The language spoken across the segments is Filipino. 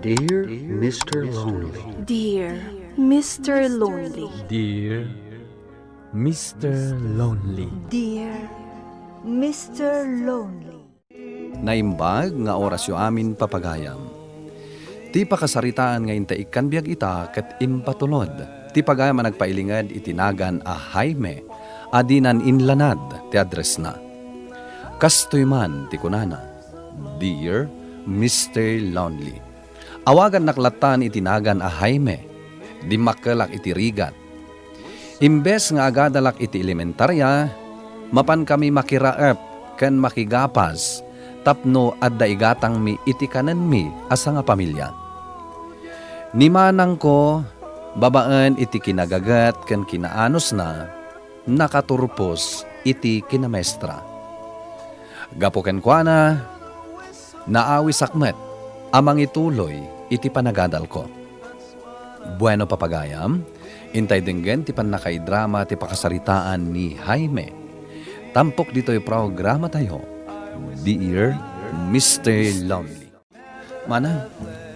Dear Mr. Lonely. Dear Mr. Lonely. Dear Mr. Lonely. Dear Mr. Lonely. Naimbag nga orasyo amin papagayam. Ti pakasaritaan nga intaikan biag ita ket impatulod. Ti pagayam nagpailingad itinagan a Jaime, adinan inlanad ti address na. Kastoy man ti kunana, Dear Mr. Lonely. Awagan naklatan itinagan a Jaime, di makelak iti rigat. Imbes nga agadalak iti elementarya, mapan kami makiraep ken makigapas, tapno adda igatang mi iti kanen mi asa nga pamilya. Nimanang ko, babaan iti kinagagat ken kinaanos na, nakaturpos iti kinamestra. Gapo ken kuana, naawi sakmet, amang ituloy iti panagadal ko. Bueno papagayam, intay dinggen ti panakaidrama ti pakasaritaan ni Jaime. Tampok dito'y programa tayo, Dear Mr. Lonely. Mana,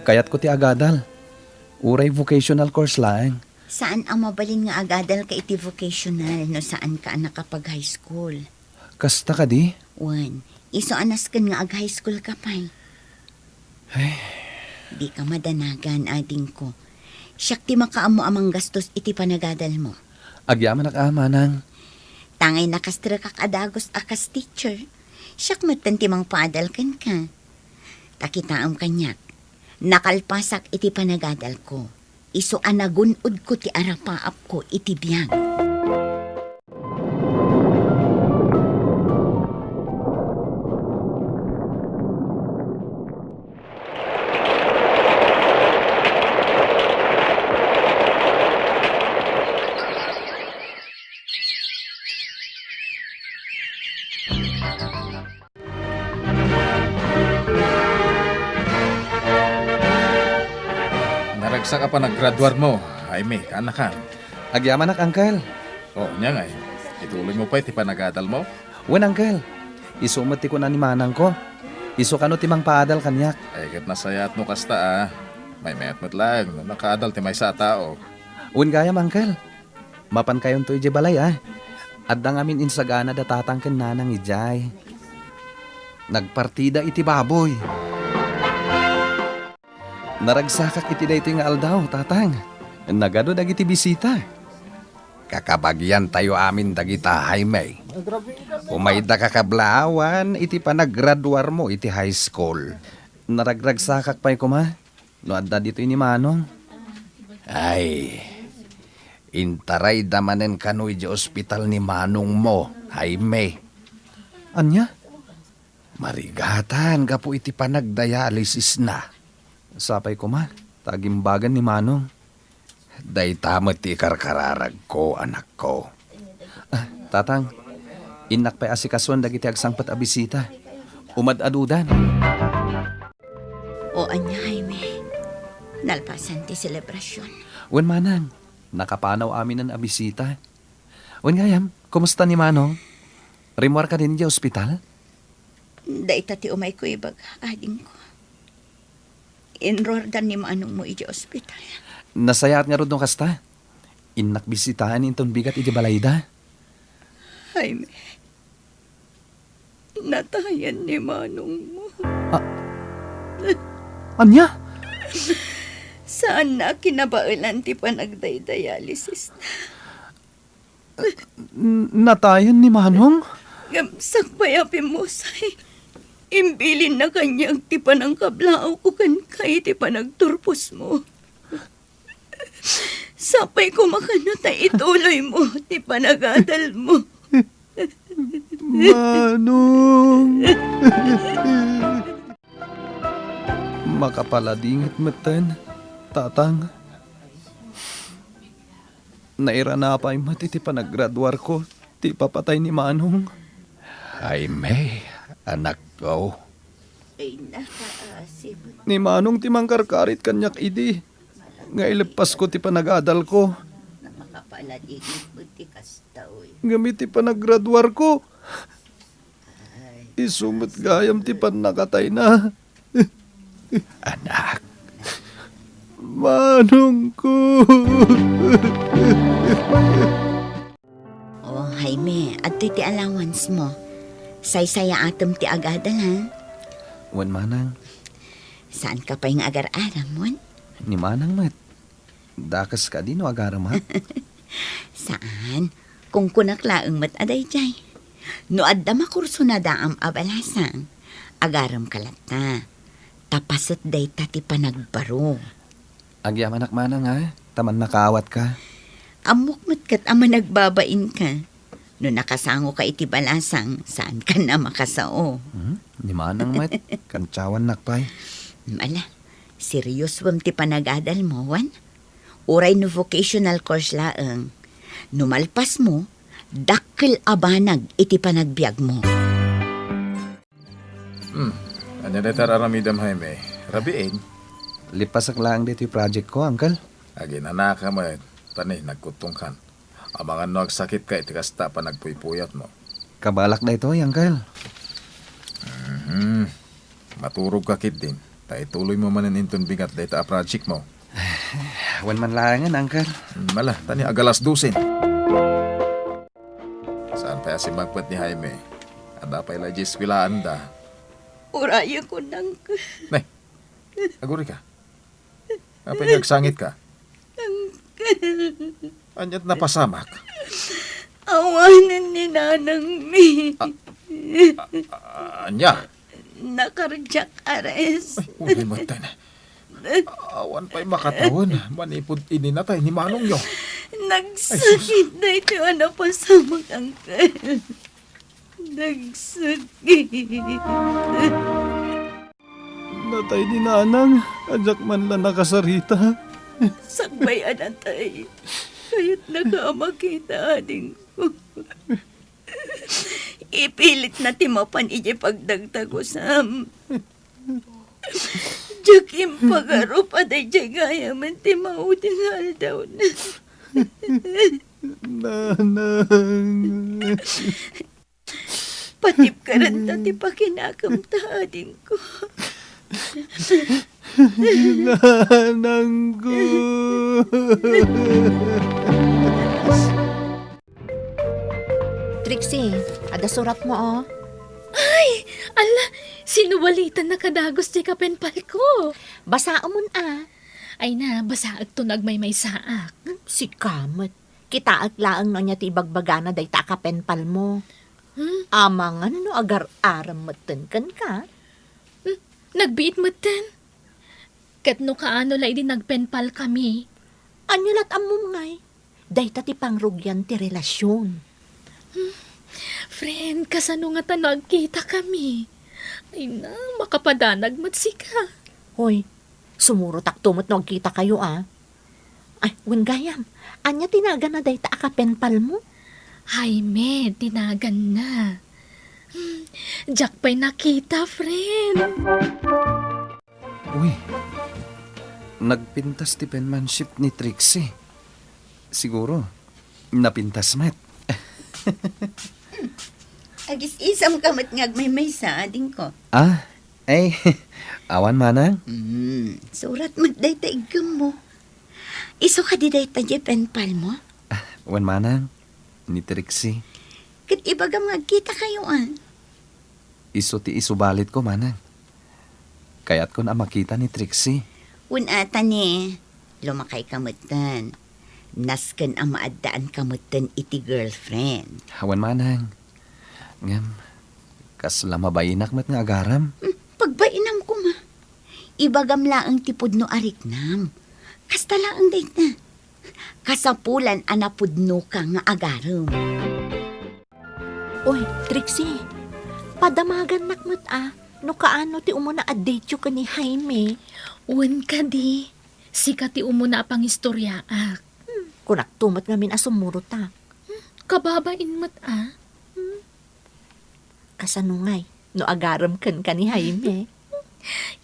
kayat ko ti agadal. Uray vocational course lang. Saan ang mabalin nga agadal ka iti vocational no saan ka nakapag high school? Kasta ka di? Wan, iso anas kan nga ag high school ka pa'y. Di ka madanagan, ading ko. Siyak ti makaamo amang gastos iti panagadal mo. Agyaman nang. Tangay nakastra kak adagos akas teacher. Siyak matan ti mang paadal kan ka. Takitaam kanyak. Nakalpasak iti panagadal ko. Iso anagunod ko ti arapaap ko iti biyag. Naragsa ka pa nag-graduate mo, Jaime, kanakan. Agyaman uncle. Oo, niya nga eh. Ituloy mo pa iti panagadal mo. Wen uncle, isumot ti ko na ni manang ko. Iso kano ti mang paadal kanyak. Ay, kat nasayat mo kasta ah. May mayat-mat lang, nakaadal ti may sa tao. Wen gayam uncle. Mapan kayon to ije balay ah. Adda ngamin insagana datatang ken nanang ijay. Nagpartida iti baboy. Naragsakak iti daytoy nga aldaw, tatang. Nagado dagiti bisita. Kakabagyan tayo amin dagita, Jaime. Umayda kakablawan iti panagraduar mo iti high school. Naragragsakak pa'y kuma. No adda dito ni Manong. Ay, intaray damanen kano iti ospital ni Manong mo, Jaime. Anya? Marigatan ka po iti panagdialysis na. Sapay ko ma, tagimbagan ni Manong. Day tamot ti karkararag ko, anak ko. Tatang, inak pa'y asikaswan dagiti agsangpat a bisita. Umad-adudan. O anya, Jaime. Nalpasan ti selebrasyon. Wen manang, nakapanaw amin ang abisita. Wen gayam, kumusta ni Manong? Rimwar ka din di ospital? Daita ti umay ko ibag, ading ko. Enrordan ni Manong mo iti ospital. Nasayat nga rodong kasta. Inak bisitahan intong bigat iti balayda. Jaime, natayan ni Manong mo. Anya? Saan na kinabailan ti panagdialysis na? Natayan ni Manong? Gamsak payapin mo, say. Imbilin na kanyang ti panang kablao ko kan kay ti panagturpos mo. Sapay ko makanatay ituloy mo ti panagadal mo. Manong! Makapaladingit meten, tatang. Nairanapay mati ti panaggraduar ko, ti papatay ni Manong. Jaime, anak ko. Ay, nakaasib. Ni Manong ti mangkarkarit kanyak idi. Nga ilipas ko ti panagadal ko. Na makapaladingit mo ti kastaw. Gamit ti panaggraduar ko. Isumot gayam ti panakatay na. Anak, Manong ko. Oh, Jaime, at ti allowance mo. Say-saya atom ti agadal, ha? Wan manang, Saan ka pa yung agar-aram mo? ni manang met. Dakas ka din o agaram ha? Saan? Kung kunaklaang mat aday jay. No adda makurso na daam abalasang. Agaram kalata. Tapasat day tati panagbaro. Agya manak manang ha? Taman nakawat ka. Amok mat kat ama nagbabain ka. No nakasango ka iti balasang, saan ka na makasao? Ni manang met. Kantsawan nakpay. Mala, serious wam ti panagadal mo, wan? Uray no vocational course laeng. Numalpas mo, dakkel abanag iti panagbiag mo. Anya na tararamidam, Jaime. Rabiin. Lipasak lang dito yung project ko, uncle. Agi na ka mo. Tani, nagkutungkan. Ang mga nagsakit ka, itikasta pa nagpuypuyat mo. Kabalak na ito, uncle. Maturog ka kit din. Tay tuloy mo man inton bigat data project mo. Wan man langan, uncle. Mala, tani agalas 12. Saan pa si magpat ni Jaime? Ada pa ila jeswilaan da. Uraya ko nang Nay, aguri ka. Apa nagsangit ka? Anyat napasamak. awanan ni nanang mi. Anya? Nakarjak ares. Uli mo tan. Awan pa'y makatawan. Manipod ininatay ni Manong yo. Nagsakit na ito ano pa sa magangkal. Nagsakit. Natay ni nanang. Ajak man lang nakasarita. Sakbayan atay. Kaya't nakamakita ading ko. Ipilit na timapan ije pagdagtagusam. Jakim pagarup aday jagaya man timauting haldaw na. Nanang. Patip ka rin tati pakinakam taading ko. Nanang ko. Trixie, ada surat mo oh. Ala, sinuwalitan na kadagos di kapenpal ko. Basa mo ah. Ay na, basa ag tunag may saak. Si Kamat. Kita at laang no niya ti bagbagana day takapenpal mo. Amangan no agar-aram matan kan ka. Nagbiit mo ten. Kat no kaano la din nagpenpal kami. Anyulat amom ngay. Day tati pangrugyan ti relasyon. Friend, kasano nga tanong kita kami. Ay na, makapadanag matsika. Hoy, sumuro taktumot no kita kayo ah. Ay, gayam. Anya tinaga na day ta akapenpal mo? Jaime, tinagan na. Jack pa'y nakita, friend. Uy, nagpintas ti penmanship ni Trixie. Siguro, napintas met. Agis isam kamat ngagmay sa ading ko. Ah, ay, awan manang. Surat mat day ta igam mo. Iso ka di day ta penpal mo. Wan manang, ni Trixie. Kat ibagam nga kita kayo ah. Iso ti isubalit ko manang. Kaya't ko na makita ni Trixie. Unatan eh, lumakay kamutan. Nasken ang maadaan kamutan iti girlfriend. Hawan manang. Ngam, kasla mabayinak mat nga agaram. Pagbainam ko ma. Ibagam laang tipod no ariknam. Kasta laang date na. Kasapulan anapudno ka nga agaram. Oy, Trixie, padamagan nakmat ah. No kaano ti umuna adate ka ni Jaime. Uwan ka di. Sika ti umuna pang istoryaak. Kunak tumat ngamin asumuro ta. Kababain mat ah. Kasanungay, no agaram kan ka ni Jaime.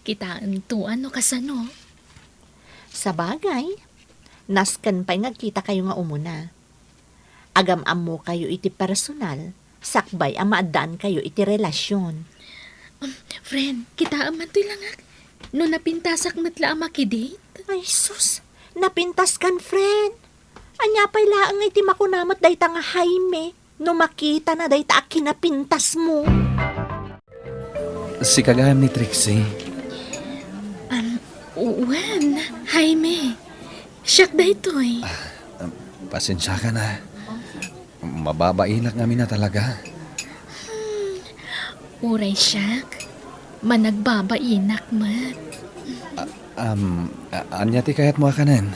Kitaan to ano kasano. Sa bagay, naskan pa'y ngagkita kayo nga umuna. Agam-am mo kayo iti personal, sakbay ang maadaan kayo iti relasyon. Friend, kitaan man to lang ak. No napintasak matla ang makidate. Ay, sus. Napintas kan, friend. Anya pa'y laang iti makunamat day ta nga Jaime. No makita na day ta kinapintas mo. Si kagayam ni Trixie. Uwan, Jaime. Siyak da ito'y. Pasensya ka na. Mababainak namin na talaga. Uray siyak. Managbabainak mat. Anya ti kayat mo akanan.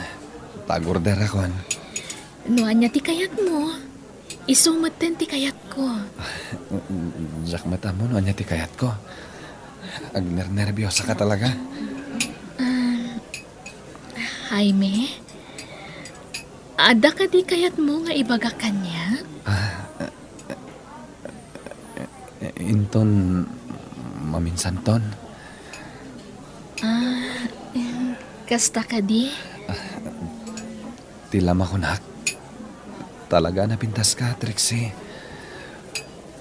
Pag-order akon. Nuan niya ti kayat mo. Isumatan ti kayat ko. Jak mata mo, anya ti kayat ko. Agner-nervyosa ka talaga. Jaime, ada ka di kayat mo nga ibaga kanya? Inton, maminsan ton. Kasta ka di? Tilam ako nak. Talaga napintas ka, Trixie.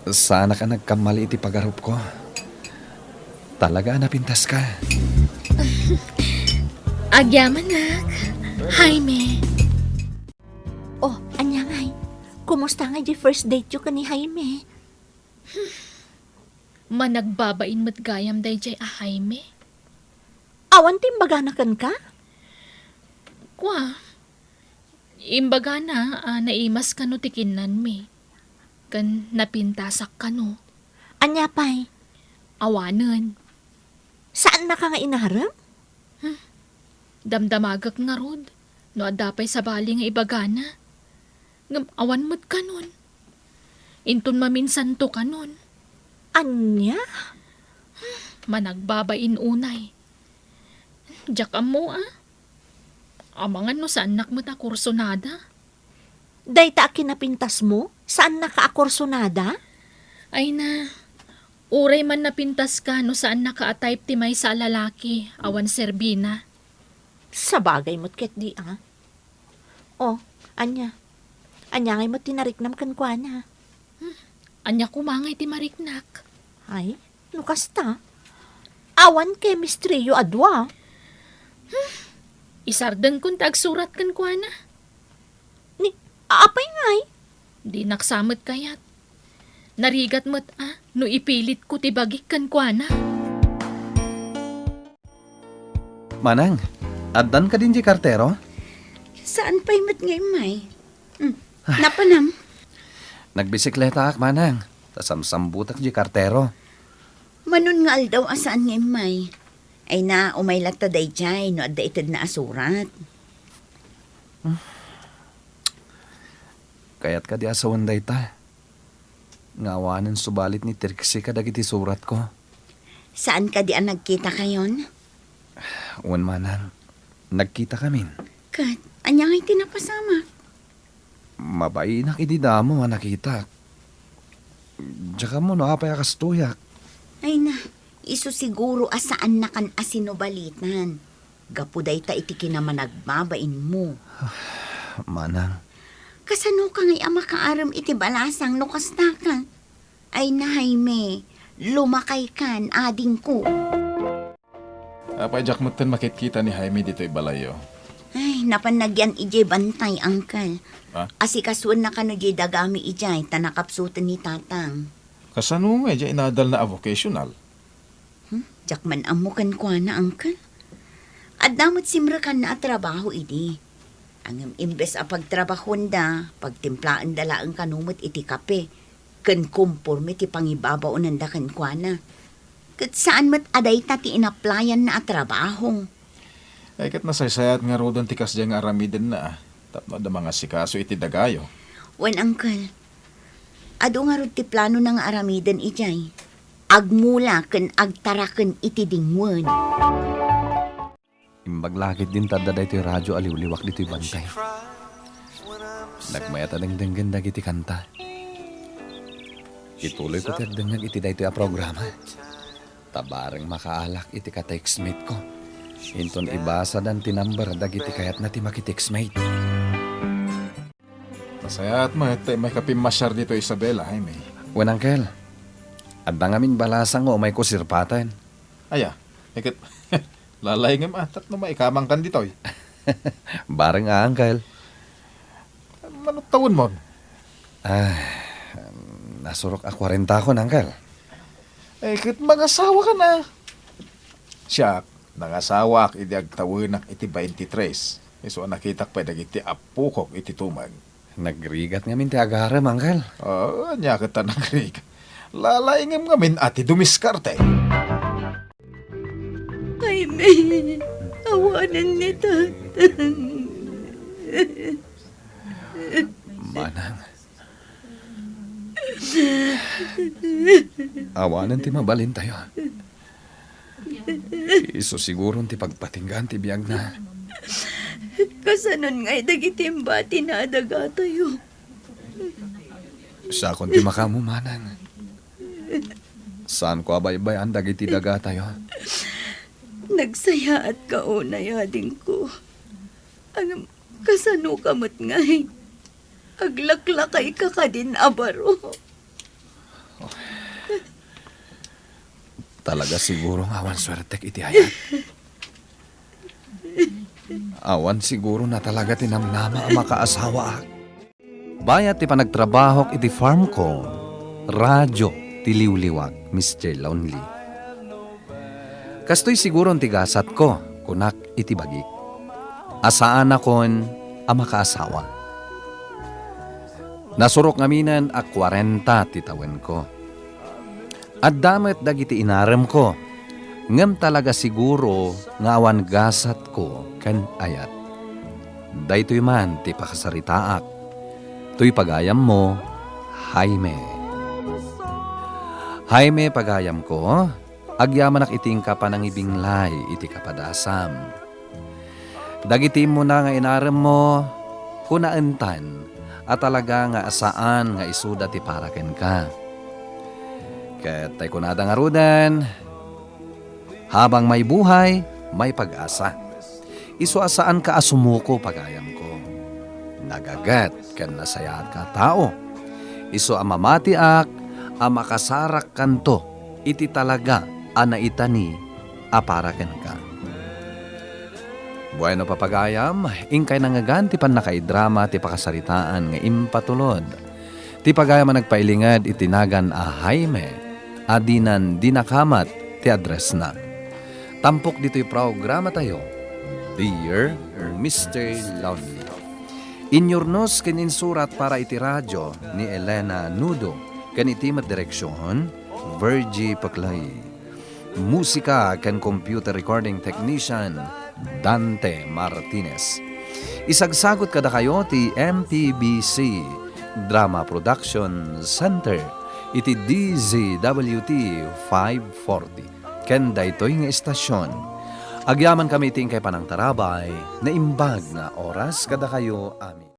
Sana ka nagkamali iti pagarup ko. Talaga napintas ka. Agyaman nak, Jaime. Oh, anya ngay. Kumusta nga di first date yu ka ni Jaime? Managbabain mo't gayam day jay Jaime. Awan timbaganakan ka? Kwa, imbaga na naimas ka no tikinan mi. Kan napintasak ka no. Anya pa'y? Awanan. Saan na ka nga inaharap? Damdamagak nga rod. No adapay sa bali nga ibagana. Ngam awan mo't ka nun. Inton maminsan to ka nun. Anya? Managbabain unay. Diyak mo Amangan no saan nak mo ta kursonada? Day ta kinapintas mo? Saan na ka akursonada? Ay na, uray man napintas ka no saan naka-type ti may sa lalaki, awan serbina. Sa bagay mo't ket di Oh, anya. Anya ngay mo't tinariknam kan kwa na. Anya kumangay ti mariknak. Ay, nukasta. Awan chemistry yu adwa. Isardeng kun tagsurat kan kwa na. Ni, apay ngay? Di naksamot kayat. Narigat mo't no ipilit ko ti bagik kan kwa na. Manang, addan ka din di kartero? Saan pa'y mat ngayon, May? Napanam. Nagbisikleta ak, manang. Tasamsambutak di kartero. Manon nga aldaw asaan ngayon, May? Ay na, umaylat ta day jay, no adda itad na asurat. Kaya't ka di asawan day ta. Ngawanan subalit ni Trixie ka dagiti surat ko. Saan ka di nagkita kayon? Uwan manang, nagkita kamin. Kat, anya ngay tinapasama. Mabainak idi damo nga nakita. Tsaka mo no apay akastuyak. Ay na, iso siguro asaan na kan asinubalitan. Gapuday ta iti kinaman nagbabain mo. Manang, Kasano ka ngay ama kaaram iti balasang no kasta ka? Ay na, Jaime, lumakay kan ading ko. Apay jak mutin makitkita ni Jaime dito'y balayo. Ay, napanagyan ijay bantay, angkal. Ha? Asikasuan na kano jay dagami ijay, tanakapsutan ni tatang. Kasano nga dyan inadal na avocational? Jakman amukan kwa na, angkal. At damot simrakan na at trabaho, idi. Ang imbes a pagtrabahon da, pagtimplaan dala ang kanumot iti kape, ken kumporme ti pangibabaw nanda kan kwa na. Kat saan mat aday ta ti inaplayan na at trabaho. Ay kat nasaysayat nga rodon tikas dyan nga aramiden na. Tapno da mga sikaso iti dagayo. Wan, angkal. Ado nga rod ti plano ng aramiden ijay. Agmula ken agtaraken iti dingwen. imbaglakit din tada da ito'y radyo aliwliwak dito'y bantay. Nagmayat adang denggan dagiti kanta. Ituloy ko tagdengag iti da ito'y programa. Tabarang makaalak iti ka-textmate ko. Inton ibasa dan tinambar dagiti kayat na ti maki-textmate. Masayat mo, may kapimasyar dito Isabela, Jaime. Wen angkel, adang amin balasang o may kusirpatan. Aya, ikat Lalay nga matat no maikamang kan dito. Bareng Uncle. Manot taon mo? Nasurok a 40 ko, Uncle. Kit mag-asawa ka na. Siya, nangasawa ak iti agtawinak iti 23. So nakitak pa iti apukok iti tumag. Nagrigat nga min ti agaram, Uncle. Nya kita nagrig. Lalaingam ngamin ati dumiskarte. Jaime, awanan ni tatang. Manang. Awanan ti mabalin tayo. Iso siguro ti pagpatinggan ti biyag na. Kasanon nga'y dagitimba tinadaga tayo. Sa akong ti makamu, Manang. Saan ko abaybay ang dagiti daga tayo? Nagsaya at kaunayading ko. Ang kasano kamot nga'y. Aglaklakay ka ka din, abaro. Talaga siguro awan swertek iti hayat. Awan siguro na talaga tinamnama ang makaasawa. Bayat ti panagtrabahok iti farm ko, radyo ti liwliwag, Mr. Lonely. Kastoy siguro ang tigasat ko, kunak iti bagik. Asaan akon ang makaasawa. Nasurok ngaminan a 40 ti tawen ko. At damet dagiti inarem ko, ngem talaga siguro nga awan gasat ko ken ayat. Daytoy man ti pakasaritaak. Tuy pagayam mo, Jaime. Jaime pagayam ko, agyaman ak iting ka panangibinglay iti kapadasam. Dagiti mo na nga inarem mo, kunaentan, at talaga nga asaan nga isuda ti paraken ka. Ket tay kunada nga rudan, habang may buhay, may pag-asa. Isu asaan ka asumuko pagayam ko. Nagagat ken nasayaat ka tao. Isu amamatiak, amakasarak kanto, iti talaga anaitani aparaken ka. Bueno papagayam, ingkay nangagan ti panakaidrama ti pakasaritaan nga impatulod. Ti pagayam nagpailingad itinagan a Jaime, adinan dinakamat ti address na. Tampok dito'y programa tayo, Dear Mr. Lonely. Inyornos ken insurat para iti radyo ni Elena Nudo, ken iti direksyon, Virgie Paclay. Musika ken computer recording technician, Dante Martinez. Isagsagot kada kayo ti MPBC Drama Production Center iti DZWT 540. Ken daytoy nga estasyon. Agyaman kami ting kay panang tarabay na imbag nga oras kada kayo amin.